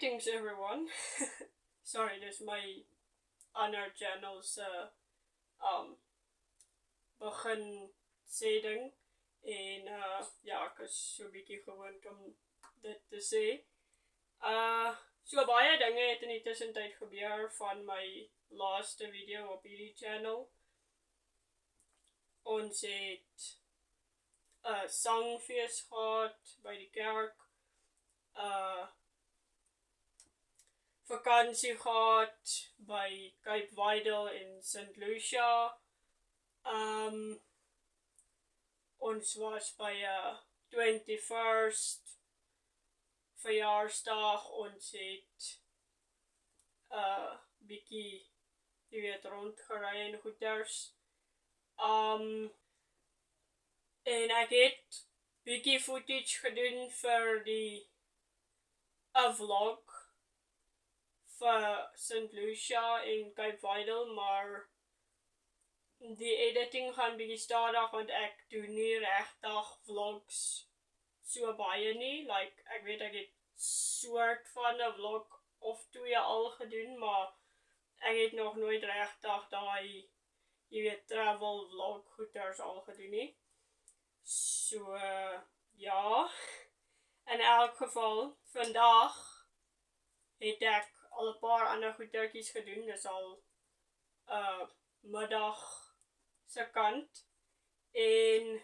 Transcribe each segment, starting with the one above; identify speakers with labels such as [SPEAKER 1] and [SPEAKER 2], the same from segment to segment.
[SPEAKER 1] Greetings everyone. Sorry, dis my ander channels begin sê ding en ja, ek is so 'n bietjie gewoond om dit te sê. So baie dinge het in die tussentyd gebeur van my laaste video op hierdie channel. Ons het 'n sangfees gehad by die kerk. Vakansie gehad by Cape Vidal in St. Lucia. Ons was by 'n 21st verjaarsdag. Ons het bietjie, jy weet, rondgery en goeders. En ek het bietjie footage gedoen vir die 'n vlog vir St. Lucia en Cape Vidal, maar die editing gaan bietjie stadig want ek doen nie regtig vlogs so baie nie. Like, ek weet ek het soort van 'n vlog of 2 al gedoen, maar ek het nog nooit regtig daai, jy weet, travel vlog goeders al gedoen nie. So, ja. In elk geval, vandag het ek al 'n paar ander goedertjies gedoen. Dis al middag se kant. En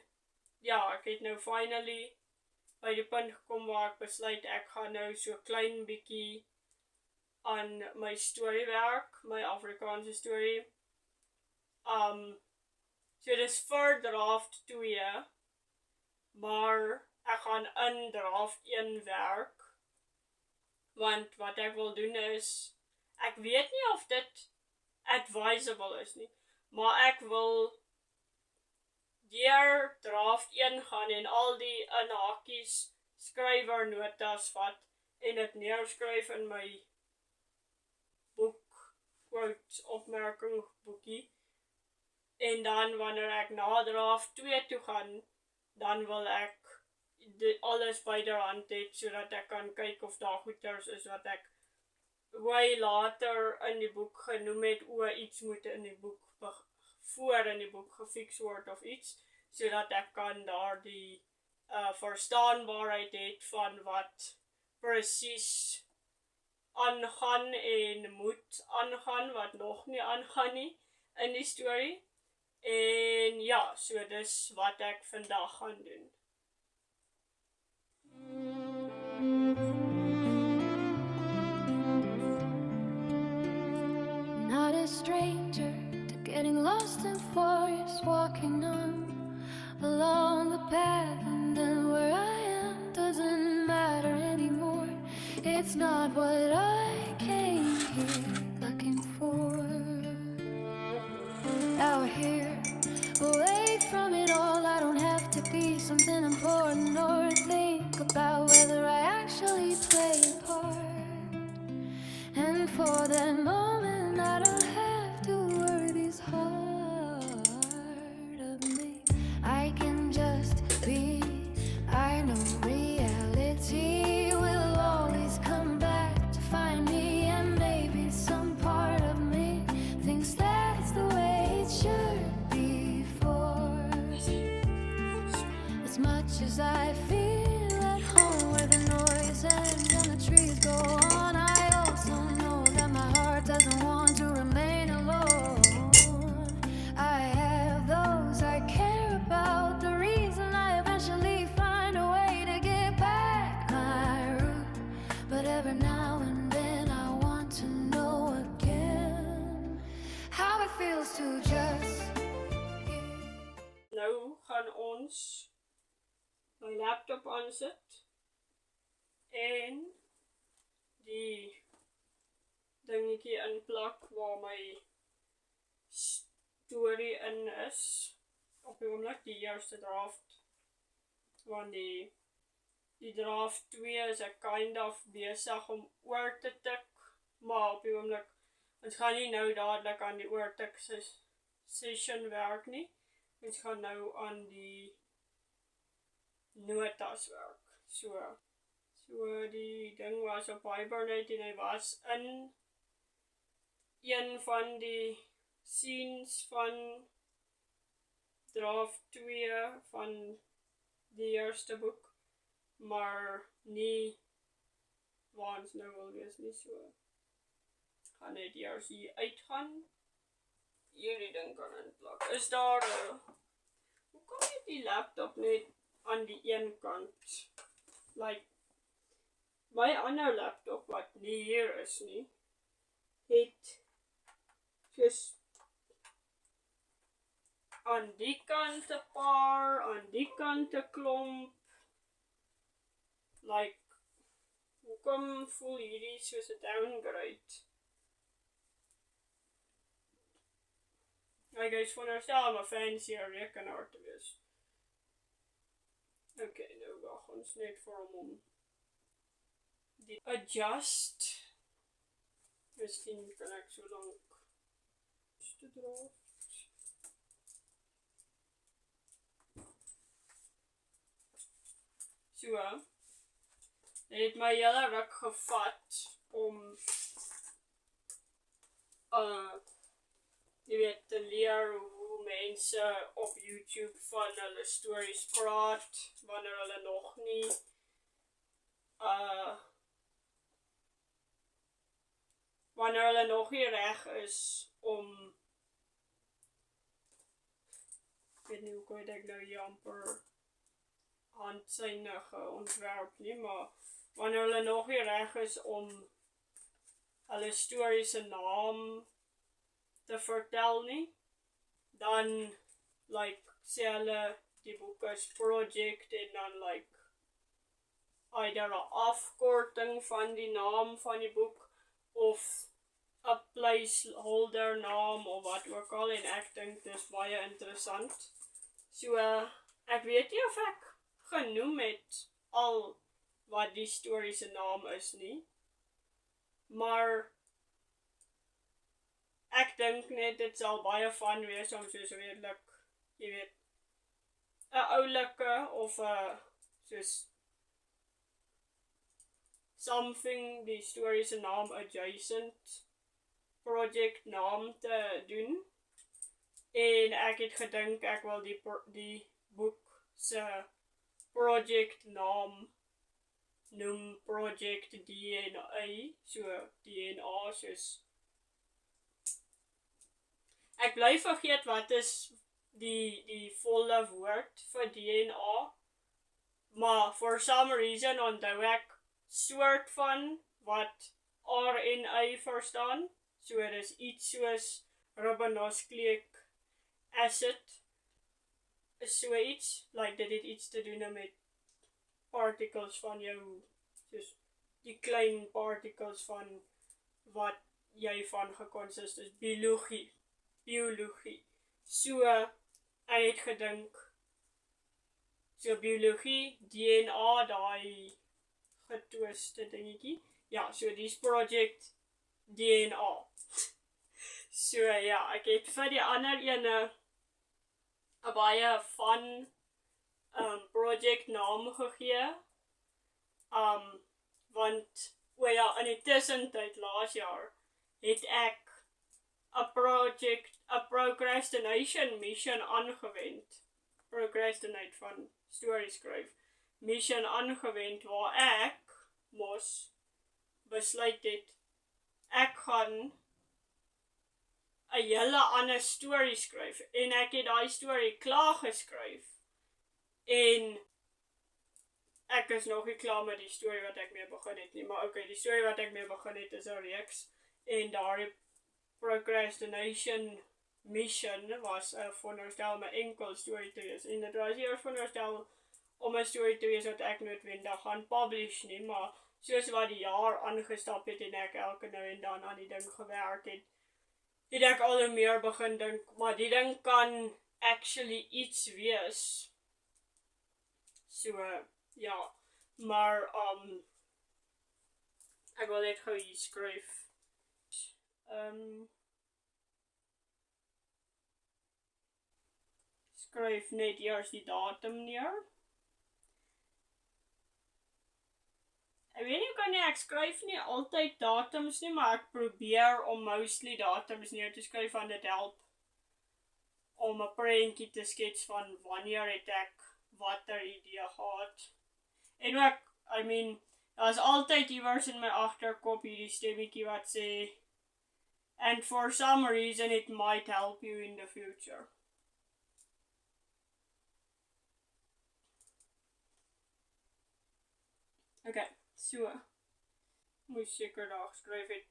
[SPEAKER 1] ja, ek het nou finally by die punt gekom waar ek besluit ek gaan nou so klein bietjie aan my storie werk, my Afrikaanse storie. So dis vir draft 2, maar ek gaan in draft 1 werk. Want wat ek wil doen is, ek weet nie of dit advisable is nie, maar ek wil deur draft 1 gaan en al die in hakies skrywernotas vat en dit neerskryf in my boek, quotes, opmerking boekie. En dan wanneer ek na draft 2 toe gaan, dan wil ek alles byderhand het, sodat ek kan kyk of daar goeders is wat ek way later in die boek genoem het, iets moet in die boek, voor in die boek gefiks word of iets, sodat ek kan daar die verstaanbaarheid het van wat presies aangaan en moet aangaan, wat nog nie aangaan nie in die storie. En ja, so dis wat ek vandag gaan doen.
[SPEAKER 2] Not a stranger to getting lost in forest, walking on along the path, and then where I am doesn't matter anymore. It's not what I came here looking for. Now we're here, away from it all. I don't have to be something important or think about whether I actually play a part. And for that moment I don't have to worry this hard of me. I can just be. I know reality will always come back to find me, and maybe some part of me thinks that's the way it should be for as much as I feel at home where the noise ends and the trees go on. I also know that my heart doesn't want to remain alone. I have those I care about, the reason I eventually find a way to get back my route. But every now and then I want to know again how it feels to just.
[SPEAKER 1] Nou gaan ons my laptop aansit en die dingetjie inplak waar my storie in is. Op die oomblik die eerste draft, want die draft 2 is ek kind of besig om oor te tik, maar op die oomblik, ons gaan nie nou dadelik aan die oortik session werk nie. Ons gaan nou aan die notas werk. So die ding was op Hibernate en hy was in een van die scenes van draft 2 van die eerste boek, maar nie waar ons nou wil wees nie, so gaan net eers hier uitgaan. Hierdie ding kan inplak. Is daar hoe kom jy die laptop net aan die een kant? Like, my ander laptop wat nie hier is nie, het just aan die kant 'n paar, aan die kant 'n klomp. Like, hoekom voel hierdie soos 'n downgrade? Like, hy is veronderstel om 'n fancier rekenaar te wees. Okay, nou wag ons net vir hom om die adjust. Miskien kan ek so lank te draaf. So, dit het my hele ruk gevat om jy weet, te leer hoe mense op YouTube van hulle stories praat, wanneer hulle nog nie wanneer hulle nog nie reg is om ek weet nie hoe kan ek nou hier amper handsynnige ontwerp nie, maar wanneer hulle nog nie reg is om hulle stories se naam te vertel nie, dan like sê hulle die boek is project en dan like either 'n afkorting van die naam van die boek of 'n placeholder naam of wat ook al, en ek dink dis baie interessant. So ek weet nie of ek genoem het al wat die storie se naam is nie, maar ek dink net dit sal baie fun wees om soos redelik, jy weet, 'n oulike of 'n soos something die storie se naam adjacent project naam te doen. En ek het gedink ek wil die boek se project naam noem Project DNA, so DNA soos ek bly vergeet wat is die volle woord vir DNA, maar for some reason onthou ek soort van wat RNA verstaan, so dit is iets soos ribonucleic acid, is so iets, like dit het iets te doen met particles van jou, soos die klein particles van wat jy van gekonsist is, biologie. So, ek het gedink, so biologie, DNA, daai getwiste dingetjie, ja, so dis project DNA. So ja, ek het vir die ander ene 'n baie fun project naam gegee, want, in die tussentyd laas jaar, het ek 'n procrastination mission aangewend, procrastinate van story skryf, mission aangewend, waar ek mos besluit het, ek gaan 'n hele ander story skryf, en ek het daai story klaar geskryf, en ek is nog nie klaar met die story wat ek mee begin het nie, maar okay, die story wat ek mee begin het is 'n reeks, en daardie procrastination mission was veronderstel om 'n enkel story te wees, en dit was eers veronderstel om 'n story te wees wat ek noodwendig gaan publish nie, maar soos wat die jaar aangestap het en ek elke nou en dan aan die ding gewerk het, het ek al hoe meer begin dink, maar die ding kan actually iets wees. So, ja, maar ek wil net gou hier skryf. Skryf net eers die datum neer. Ek weet nie, kan nie, ek skryf nie altyd datums nie, maar ek probeer om mostly datums neer te skryf, want dit help om 'n prentjie te skets van wanneer het ek watter idee gehad. En ook, daar's altyd iewers in my agterkop hierdie stemmetjie wat sê, and for some reason it might help you in the future. Okay, so, moes seker daar geskryf het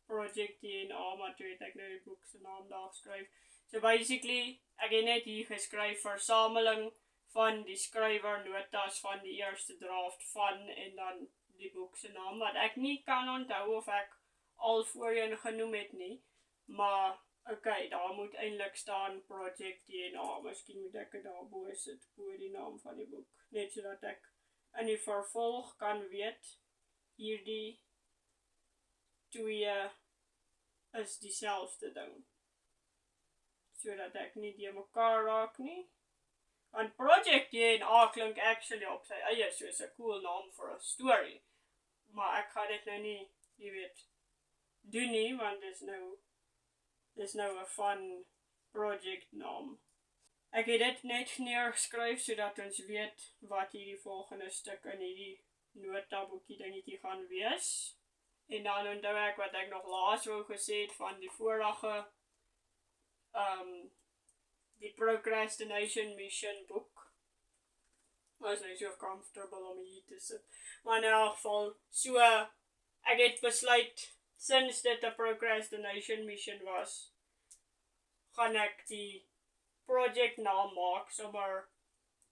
[SPEAKER 1] Project DNA, maar toe het ek nou die boek se naam daar geskryf. So basically, ek het net hier geskryf versameling van die skrywer notas van die eerste draft van en dan die boek se naam, wat ek nie kan onthou of ek al voorheen genoem het nie, maar okay, daar moet eintlik staan Project DNA, miskien moet ek dit daarbo sit, bo die naam van die boek, net sodat ek in die vervolg kan weet, hierdie twee is dieselfde ding, sodat ek nie die mekaar raak nie. Want Project DNA klink actually op sy eie soos 'n cool naam vir 'n story, maar ek gaan dit nou nie, jy weet, doen nie, want dis nou 'n fun project naam. Ek het dit net neergeskryf sodat ons weet wat hierdie volgende stuk in hierdie notaboekie dingetjie gaan wees. En dan onthou ek wat ek nog laas wou gesê het van die vorige die Procrastination Mission boek. Was nie so comfortable om hier te sit. Maar in elk geval, so ek het besluit, sinds dit 'n Procrastination Mission was, gaan ek die project naam maak, sommer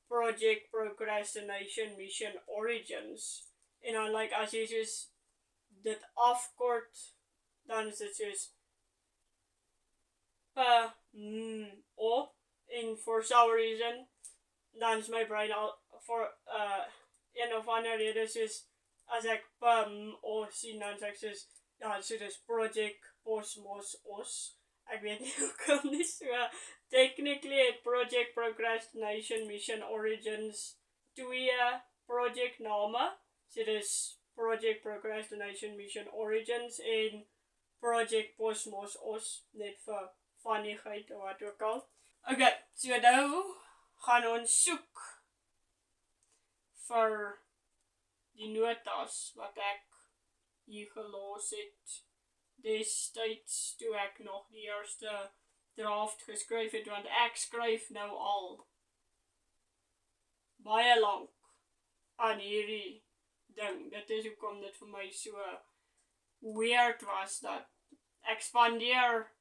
[SPEAKER 1] Project Procrastination Mission Origins. En dan as jy soos dit afkort, dan is dit soos en for some reason, dan is my brain al, for een of ander rede soos, as ek sien, dan is ek soos, ja, so dis Project Posmos. Ek weet nie hoekom nie, so technically het Project Procrastination Mission Origins 2 project name, so dis Project Procrastination Mission Origins en Project Posmos, net vir vanigheid of wat ook al. Okay, so nou gaan ons soek vir die notas wat ek hier gelos het destyds toe ek nog die eerste draft geskryf het, want ek skryf nou al baie lank aan hierdie ding. Dit is hoekom dit vir my so weird was, dat ek spandeer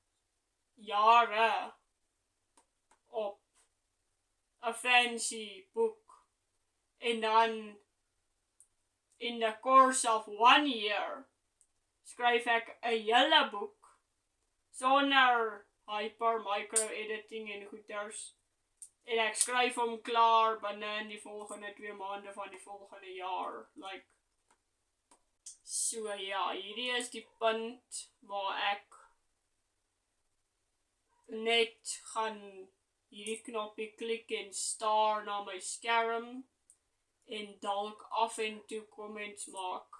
[SPEAKER 1] jare op 'n fancy boek en dan in the course of 1 year skryf ek 'n hele boek sonder micro-editing en goeters, en ek skryf hom klaar binne in die volgende 2 maande van die volgende jaar. So ja, hierdie is die punt waar ek net gaan hierdie knoppie klik en staar na my skerm en dalk af en toe comments maak.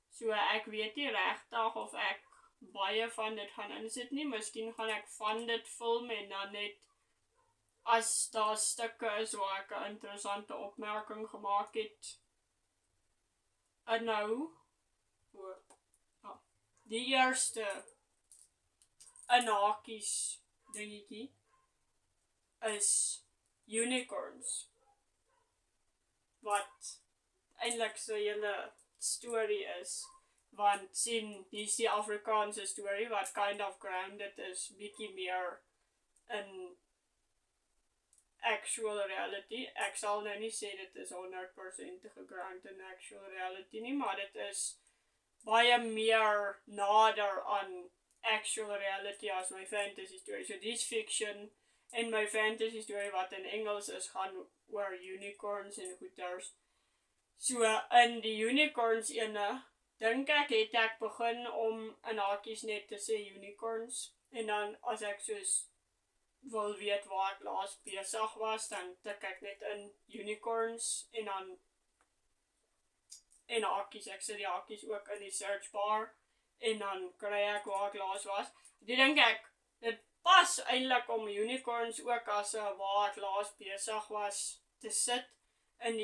[SPEAKER 1] So ek weet nie regtig of ek baie van dit gaan insit nie, miskien gaan ek van dit film en dan net as daar stukke is waar ek 'n interessante opmerking gemaak het. En nou, die eerste in hakies dingetjie is unicorns, wat eintlik so 'n hele story is, want sien, dis die Afrikaanse story wat kind of grounded is, bietjie meer in actual reality. Ek sal nou nie sê dit is 100% gegrounded in actual reality nie, maar dit is baie meer nader aan actual reality as my fantasy story. So dis fiction, en my fantasy story wat in Engels is, gaan oor unicorns en goeters. So in die unicorns ene, dink ek het ek begin om in hakies net te sê unicorns, en dan as ek soos wil weet waar ek laas besig was, dan tik ek net in unicorns en dan en hakies, ek sit die hakies ook in die search bar en dan kry ek waar ek laas was. Dit dink ek, dit pas eintlik om unicorns ook as waar ek laas besig was te sit in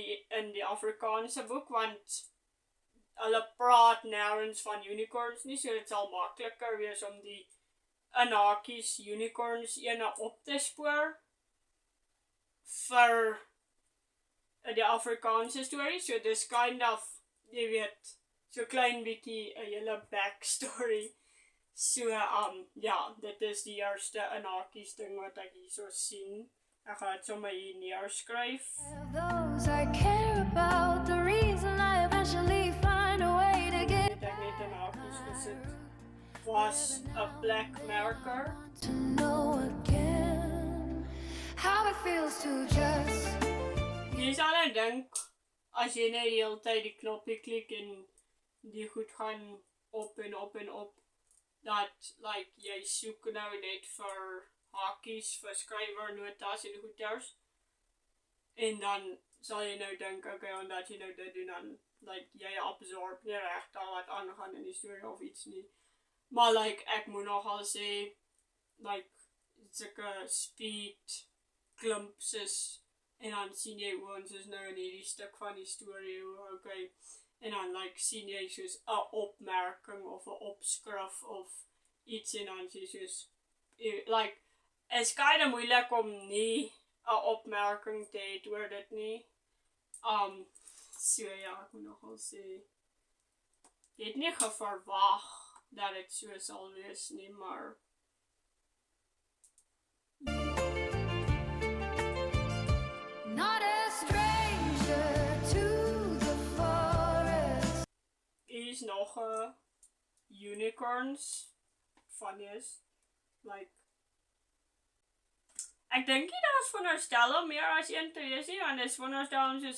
[SPEAKER 1] die Afrikaanse boek, want hulle praat nêrens van unicorns nie, so dit sal makliker wees om die in hakies unicorns ene op te spoor vir die Afrikaanse story, so dis kind of, jy weet, so klein bietjie 'n hele backstory. So, ja, dit is die eerste in hakies ding wat ek hierso sien. Ek gaan dit sommer hier neerskryf.
[SPEAKER 2] Those I care about, the reason I eventually find a way to get
[SPEAKER 1] Het ek net in hakies gesit, was 'n black marker.
[SPEAKER 2] to know again how it feels to just
[SPEAKER 1] Jy sal nou dink, as jy net die hele tyd die knoppie klik en die goed gaan op en op en op, dat, like, jy soek nou net vir hakies, vir skrywernotas en goeters, en dan sal jy nou dink, okay, omdat jy nou dit doen, dan, like, jy absorb nie recht al wat aangaan in die story of iets nie. Maar, like, ek moet nogal sê, like, sulke speed glimpses, en dan sien jy hoe ons is nou in hierdie stuk van die story, okay, en dan, like, sien jy soos 'n opmerking of 'n opskrif of iets, en dan sien jy soos, like, is kinda moeilik om nie 'n opmerking te hê oor dit nie. So ja, ek moet nogal sê, jy het nie geverwag dat dit so sal wees nie, maar
[SPEAKER 2] not a stranger to the forest.
[SPEAKER 1] hier is nog 'n unicorns van is, like, ek dink nie daar is veronderstel om meer as een te wees nie, want dit is veronderstel om soos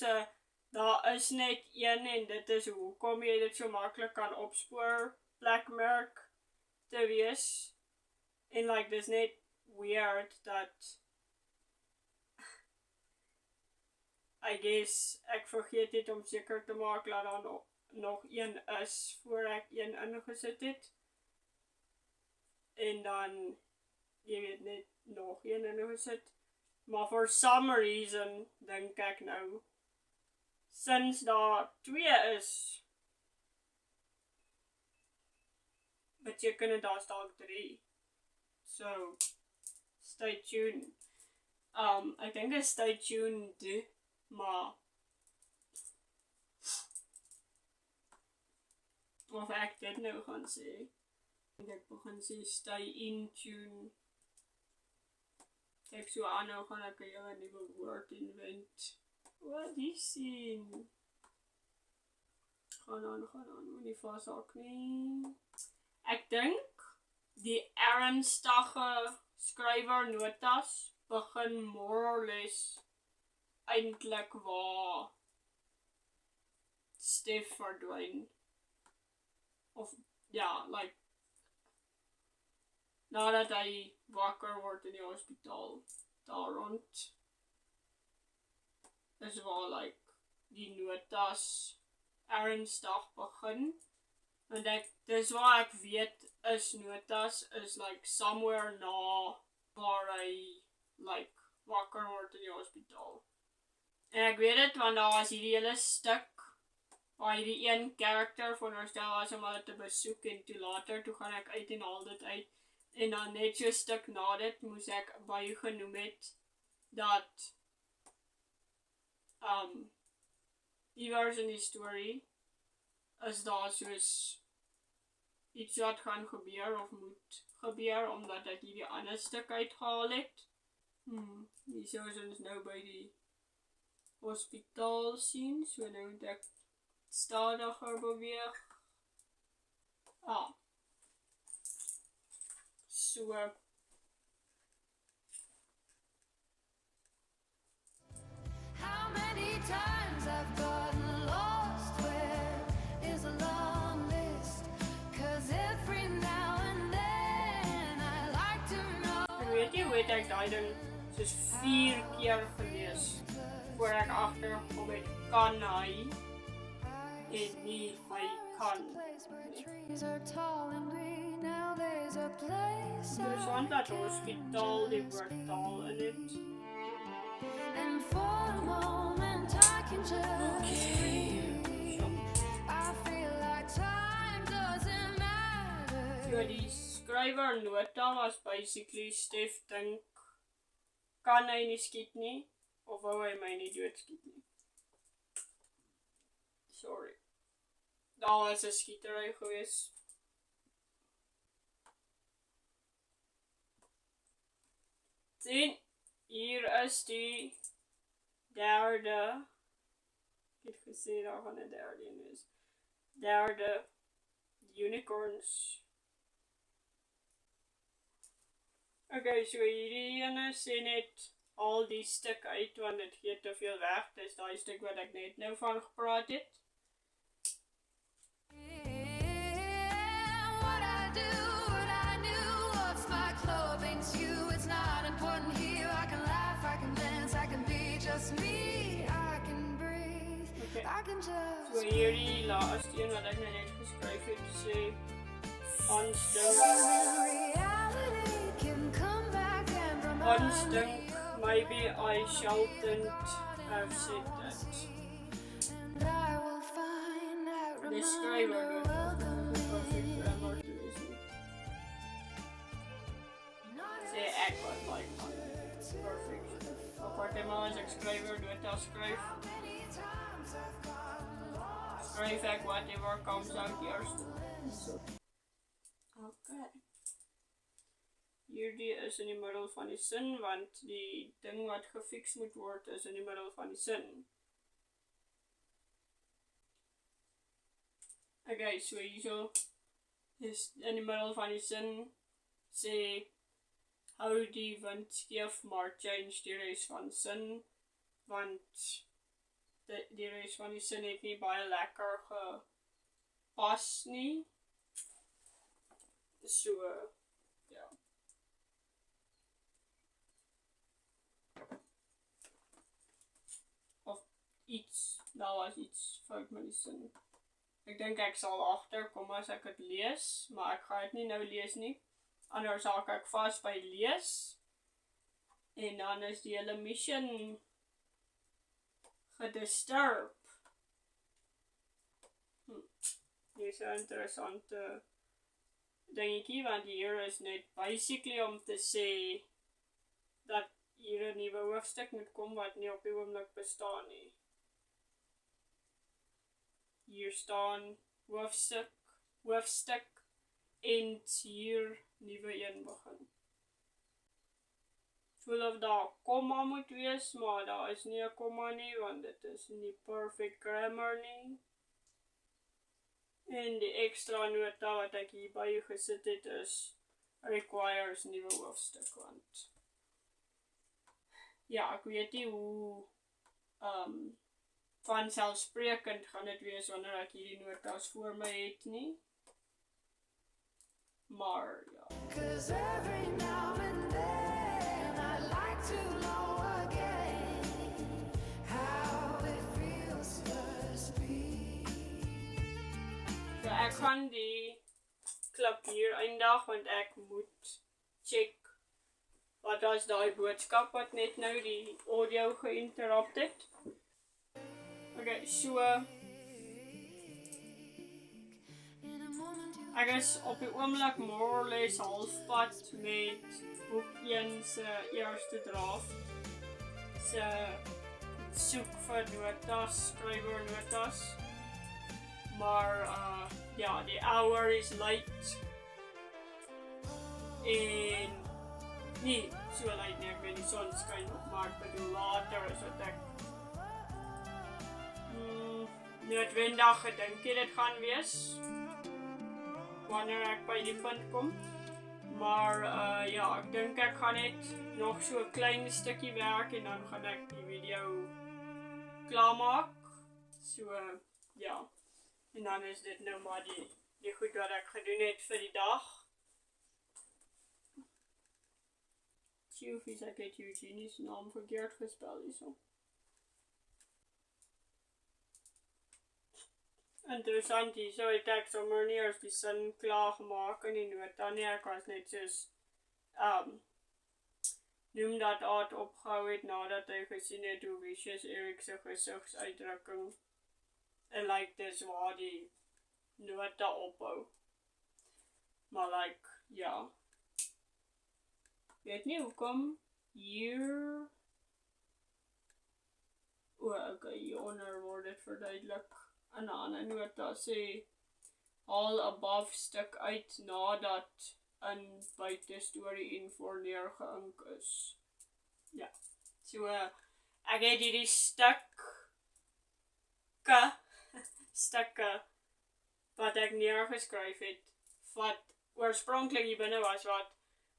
[SPEAKER 1] daar is net een en dit is hoekom jy dit so maklik kan opspoor, black mark te wees, en like, dis net weird dat I guess ek vergeet het om seker te maak dat daar nog een is voor ek een ingesit het, en dan, jy weet, net nog een ingesit, maar for some reason, dink ek nou, sinds daar 2 is, beteken het daar dalk 3, so, stay tuned. Ek dink is stay tuned, maar of ek dit nou gaan sê, ek begin sê stay in tune, ek so aan nou gaan ek 'n hele nuwe woord invent. Wat die sien? Gaan aan, moet nie vashak nie. Ek dink die ernstige skrywernotas begin more or less eintlik waar Stef verdwyn. Of, ja, like, nadat hy wakker word in die hospitaal, daar rond, is waar, like, die notas ernstig begin. Want dis waar ek weet is notas, is like somewhere na waar hy, like, wakker word in die hospitaal. En ek weet dit, want daar was hierdie hele stuk, waar hierdie een karakter veronderstel was om hulle te besoek, en toe later, toe gaan ek uit en haal dit uit, en dan net so stuk na dit, moes ek by genoem het, dat, iewers in die story, is daar soos iets wat gaan gebeur, of moet gebeur, omdat ek hierdie ander stuk uitgehaal het. Die soos ons nou by die hospitaal sien, so nou moet ek stadiger beweeg. So,
[SPEAKER 2] How many times I've gotten lost, where is a long list, 'cause every now and then I like to know.
[SPEAKER 1] ek weet nie hoe het ek daai ding soos 4 keer gelees voor ek agtergekom het kan hy en nie hy kan. Interessant dat hospitaal die woord taal in het.
[SPEAKER 2] And for a moment I can just breathe. I feel like time doesn't matter.
[SPEAKER 1] So die skrywer nota was basically Stef dink kan hy nie skiet nie of wou hy my nie doodskiet nie. Sorry. Daar was 'n skietery gewees. Sien, hier is die derde. Ek het gesê daar gaan 'n derde een wees. Derde unicorns. Okay, so hierdie ene sê net al die stuk uit want dit gee te veel weg. Dis daai stuk wat ek net nou van gepraat het.
[SPEAKER 2] What I do, what I knew, what's my clothing to you? It's not important here. I can laugh, I can dance, I can be just me. I can breathe,
[SPEAKER 1] Okay.
[SPEAKER 2] I can just.
[SPEAKER 1] So hierdie laaste een wat ek net geskryf het sê ons dink
[SPEAKER 2] Reality can come back and
[SPEAKER 1] ons
[SPEAKER 2] remind
[SPEAKER 1] dink maybe I shouldn't have said that.
[SPEAKER 2] and I will find that
[SPEAKER 1] Die skrywer
[SPEAKER 2] reminder
[SPEAKER 1] doet
[SPEAKER 2] of the
[SPEAKER 1] perfect grammar to wees nie. Sê ek wat like perfect. Apart maar as ek skrywer doet as skryf. Skryf ek whatever comes out eerst. Okay. Hierdie is in die middel van die sin, want die ding wat gefiks moet word is in die middel van die sin. Okay, so hierso is in die middel van die sin sê hou die wind skeef maar change die res van sin, want die res van die sin het nie baie lekker gepas nie. So, ja. Of iets, daar was iets fout met die sin. Ek dink ek sal agterkom as ek dit lees, maar ek gaan dit nie nou lees nie. Anders sal ek vas by lees. En dan is die hele mission gedisturb. Hier is 'n interessante dingetjie, want hier is net basically om te sê dat hier 'n nuwe hoofstuk moet kom wat nie op die oomblik bestaan nie. Hier staan hoofstuk en hier nuwe een begin. Voel of daar komma moet wees, maar daar is nie 'n komma nie, want dit is nie perfect grammar nie. En die extra nota wat ek hierby gesit het is requires nuwe hoofstuk, want ja, ek weet nie hoe vanselfsprekend gaan dit wees wanneer ek hierdie notas voor my het nie. Maar ja.
[SPEAKER 2] 'Cause every now and then I like to know again how it feels to speak.
[SPEAKER 1] So ek gaan die klip hier eindig, want ek moet check wat was daai boodskap wat net nou die audio geïnterrupt het. Okay, so ek is op die oomblik more or less halfpad met boek 1 se eerste draft. Se soek vir notas, skrywer notas. Maar ja, die hour is late. En nie so late nie, ek weet die son skyn op, maar ek bedoel later is wat ek noodwendig gedink het dit gaan wees wanneer ek by die punt kom. Maar ja, ek dink ek gaan net nog so 'n klein stukkie werk en dan gaan ek die video klaarmaak. So ja, en dan is dit nou maar die goed wat ek gedoen het vir die dag. Tjoefies, ek het Eugenie's naam verkeerd gespel hierso. Interessant hierso het ek sommer nie eers die sin klaar gemaak in die nota nie, ek was net soos, noem dat Aad opgehou het nadat hy gesien het hoe Vicious Eric se gesigsuitdrukking en dis waar die nota ophou. Maar ja. Weet nie hoekom hier hieronder word dit verduidelik in 'n ander nota sê haal above stuk uit nadat in buitestorie en voorneer geïnk is. Ja. So ek het hierdie stukke wat ek neergeskryf het wat oorspronklik hier binne was wat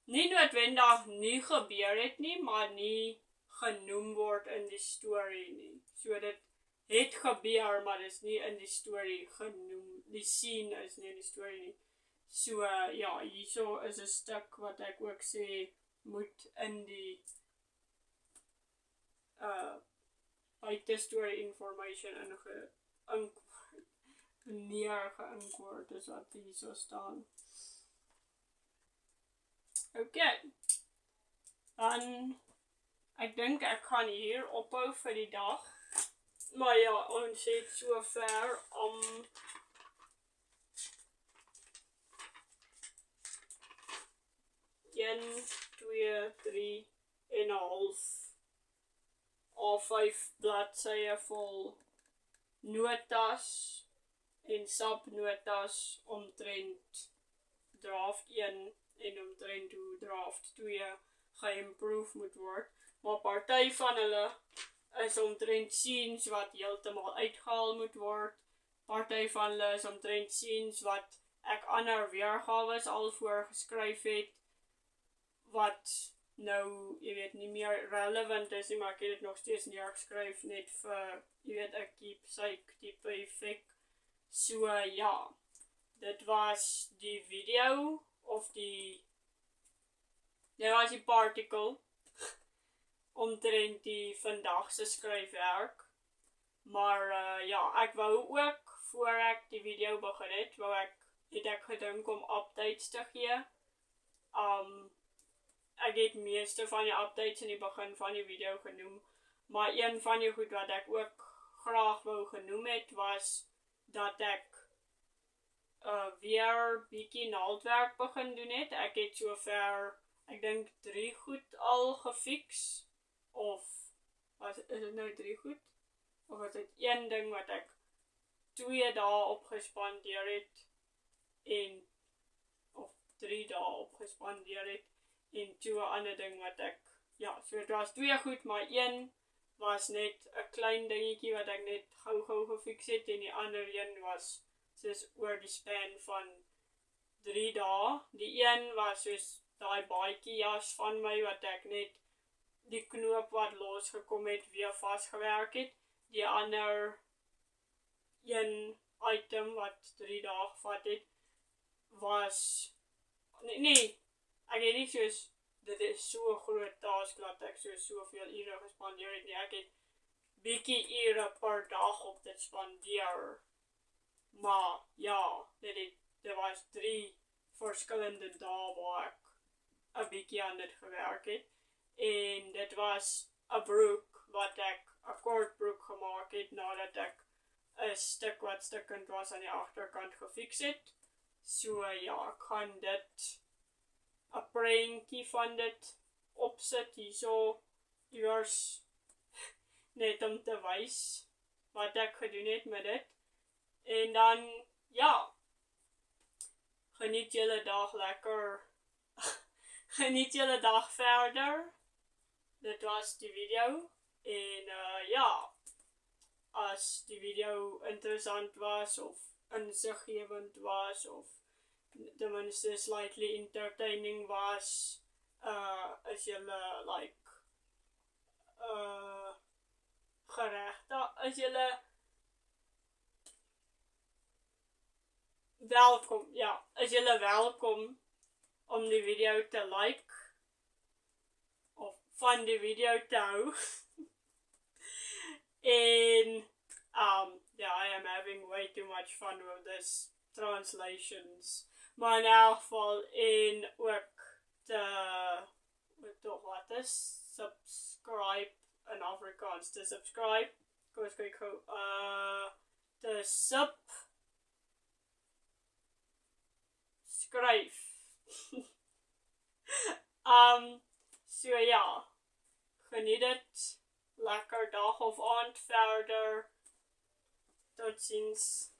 [SPEAKER 1] nie noodwendig nie gebeur het nie, maar nie genoem word in die storie nie. So dit het gebeur, maar dit is nie in die storie genoem. Die scene is nie in die storie nie. So ja, hierso is 'n stuk wat ek ook sê moet in die buitestorie information neergeïnk word, is wat hierso staan. Okay. Dan ek dink ek gaan hier ophou vir die dag. Maar ja, ons het so ver om 1, 2, 3 en 'n half A5 bladsye vol notas en subnotas omtrent draft 1 en omtrent hoe draft 2 geïmprove moet word. Maar party van hulle is omtrent scenes wat heeltemal uitgehaal moet word. Party van hulle is omtrent scenes wat ek ander weergawes al voorgeskryf het, wat nou, jy weet, nie meer relevant is nie, maar ek het dit nog steeds neergeskryf net vir, jy weet, 'n keepsake tipe effek. So ja, dit was die video, of dit was die particle, omtrent die vandagse skryfwerk. Maar ja, ek wou ook, voor ek die video begin het, het ek gedink om updates te gee. Ek het meeste van die updates in die begin van die video genoem, maar een van die goed wat ek ook graag wou genoem het, was dat ek weer bietjie naaldwerk begin doen het. Ek het sover, ek dink 3 goed al gefix, of is dit nou 3 goed? Of is dit 1 ding wat ek 2 dae opgespandeer het, of 3 dae opgespandeer het, en 2 ander ding wat ek, ja, so het was 2 goed, maar 1 was net 'n klein dingetjie wat ek net gou gefix het, en die ander een was soos oor die span van 3 dae. Die een was soos daai baadjie jas van my wat ek net die knoop wat losgekom het weer vasgewerk het. Die ander een item wat 3 dae gevat het was nee, ek het nie soos dit is so 'n groot task dat ek soveel ure gespandeer het nie. Ek het bietjie ure per dag op dit spandeer. Maar ja, dit was 3 verskillende dae waar ek 'n bietjie aan dit gewerk het. En dit was 'n broek wat ek 'n kort broek gemaak het nadat ek 'n stuk wat stukkend was aan die agterkant gefix het. So ja, ek gaan dit 'n prentjie van dit opsit hierso iewers net om te wys wat ek gedoen het met dit. En dan, ja, geniet julle dag lekker. Geniet julle dag verder. Dit was die video. En ja, as die video interessant was, of insiggewend was, of ten minste slightly entertaining was, is julle geregtig, is julle welkom, ja, is julle welkom om die video te like van die video te hou. En I am having way too much fun with this translations. Maar in elk geval, en ook wat is subscribe in Afrikaans, te subscribe. Kom eens kyk gou. Te skryf. So ja, geniet dit. Lekker dag of aand verder. Tot ziens.